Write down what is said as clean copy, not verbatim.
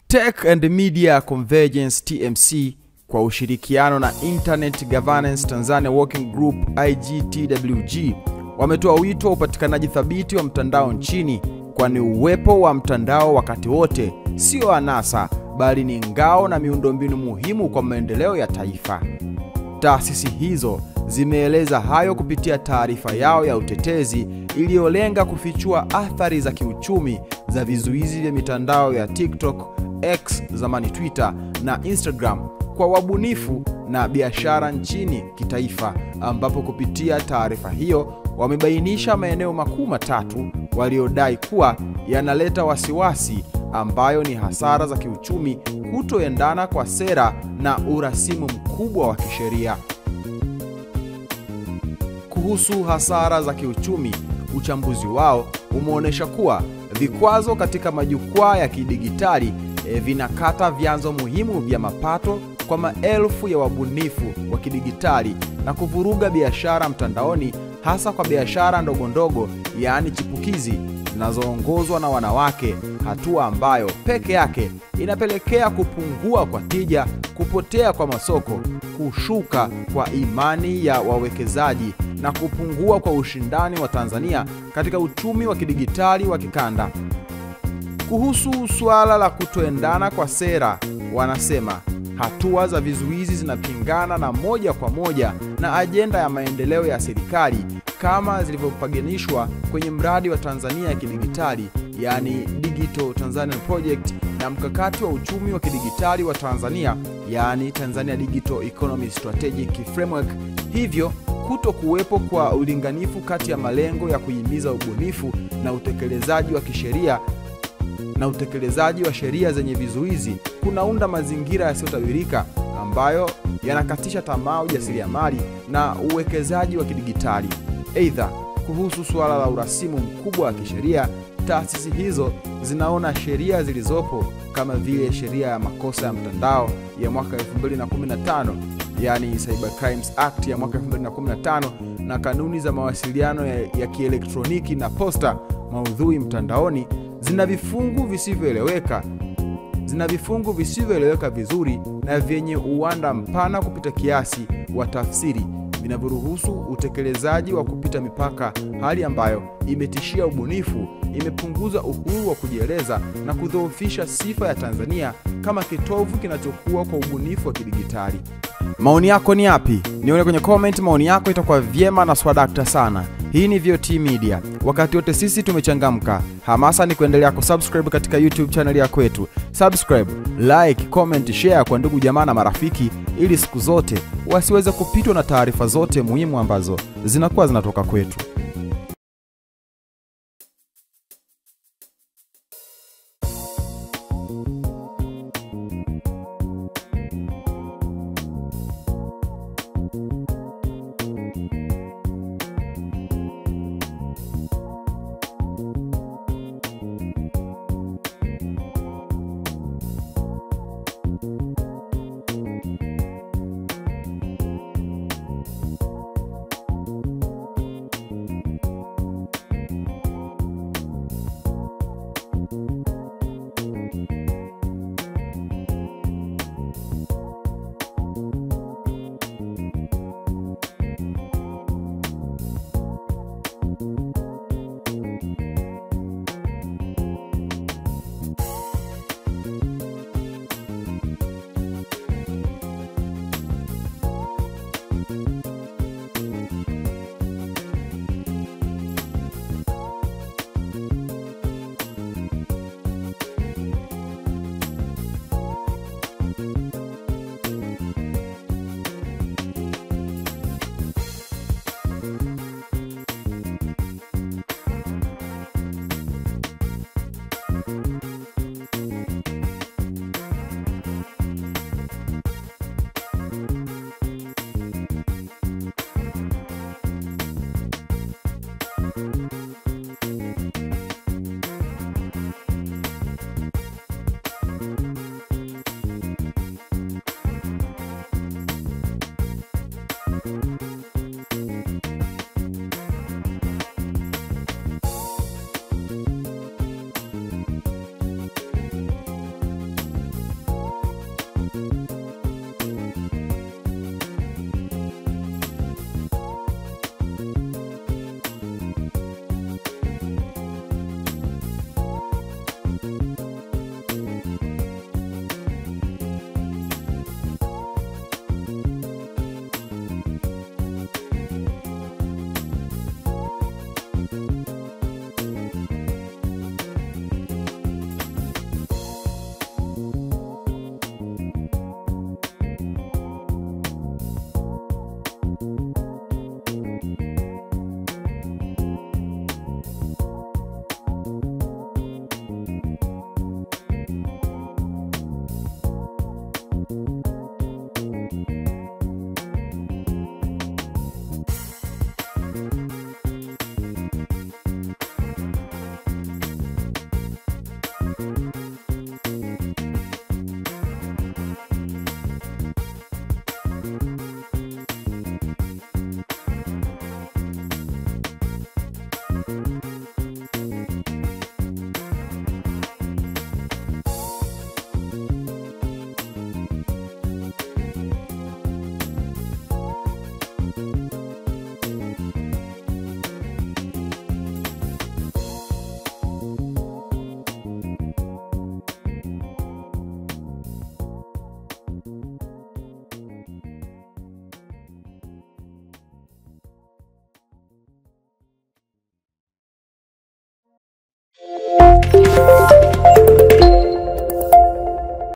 Tech and Media Convergence TMC kwa ushirikiano na Internet Governance Tanzania Working Group IGTWG wametoa wito wa upatikanaji thabiti wa mtandao nchini, kwani uwepo wa mtandao wakati wote sio anasa bali ni ngao na miundombinu muhimu kwa maendeleo ya taifa. Taasisi hizo zimeeleza hayo kupitia taarifa yao ya utetezi iliyolenga kufichua athari za kiuchumi za vizuizi vya mitandao ya TikTok, X zamani Twitter na Instagram kwa wabunifu na biashara nchini kitaifa, ambapo kupitia taarifa hiyo wamebainisha maeneo makuu matatu waliodai kuwa yanaleta wasiwasi, ambayo ni hasara za kiuchumi, kutoendana kwa sera na urasimu mkubwa wa kisheria. Kuhusu hasara za kiuchumi, uchambuzi wao umeonyesha kuwa vikwazo katika majukwaa ya kidigitali vinakata vyanzo muhimu vya mapato kwa maelfu ya wabunifu wa kidigitali na kuvuruga biashara mtandaoni, hasa kwa biashara ndogondogo, yaani chipukizi, zinazoongozwa na wanawake, hatua ambayo peke yake inapelekea kupungua kwa tija, kupotea kwa masoko, kushuka kwa imani ya wawekezaji na kupungua kwa ushindani wa Tanzania katika uchumi wa kidigitali wa kikanda. Kuhusu suala la kutoendana kwa sera, wanasema hatua za vizuizi zinapingana na moja kwa moja na ajenda ya maendeleo ya serikali kama zilivyopaganishwa kwenye mradi wa Tanzania ya kidigitali, yani Digital Tanzania Project, na mkakati wa uchumi wa kidigitali wa Tanzania, yani Tanzania Digital Economy Strategic Framework. Hivyo kuto kuwepo kwa ulinganifu kati ya malengo ya kuhimiza ubunifu na utekelezaji wa kisheria na utekelezaji wa sheria zenye vizuizi kunaunda mazingira yasiyotabirika ambayo yanakatisha tamaa ujasiriamali na uwekezaji wa kidigitali. Aidha, kuhusu suala la urasimu mkubwa wa kisheria, taasisi hizo zinaona sheria zilizopo kama vile sheria ya makosa ya mtandao ya mwaka 2015, yani Cyber Crimes Act ya mwaka 2015, na kanuni za mawasiliano ya kielektroniki na posta maudhui mtandaoni zina vifungu visivyoeleweka vizuri na vyenye uwanda mpana kupita kiasi wa tafsiri vinavyoruhusu utekelezaji wa kupita mipaka, hali ambayo imetishia ubunifu, imepunguza uhuru wa kujieleza na kudhoofisha sifa ya Tanzania kama kitovu kinachokuwa kwa ubunifu wa kidigitali. Maoni yako ni yapi? Nione kwenye comment, maoni yako itakuwa vyema na swadakta sana. Hii ni VOT Media. Wakati wote sisi tumechangamka. Hamasa ni kuendelea kusubscribe katika YouTube channel ya kwetu. Subscribe, like, comment, share kwa ndugu jamaa na marafiki, ili siku zote wasiweze kupitwa na taarifa zote muhimu ambazo zinakuwa zinatoka kwetu. Shukran.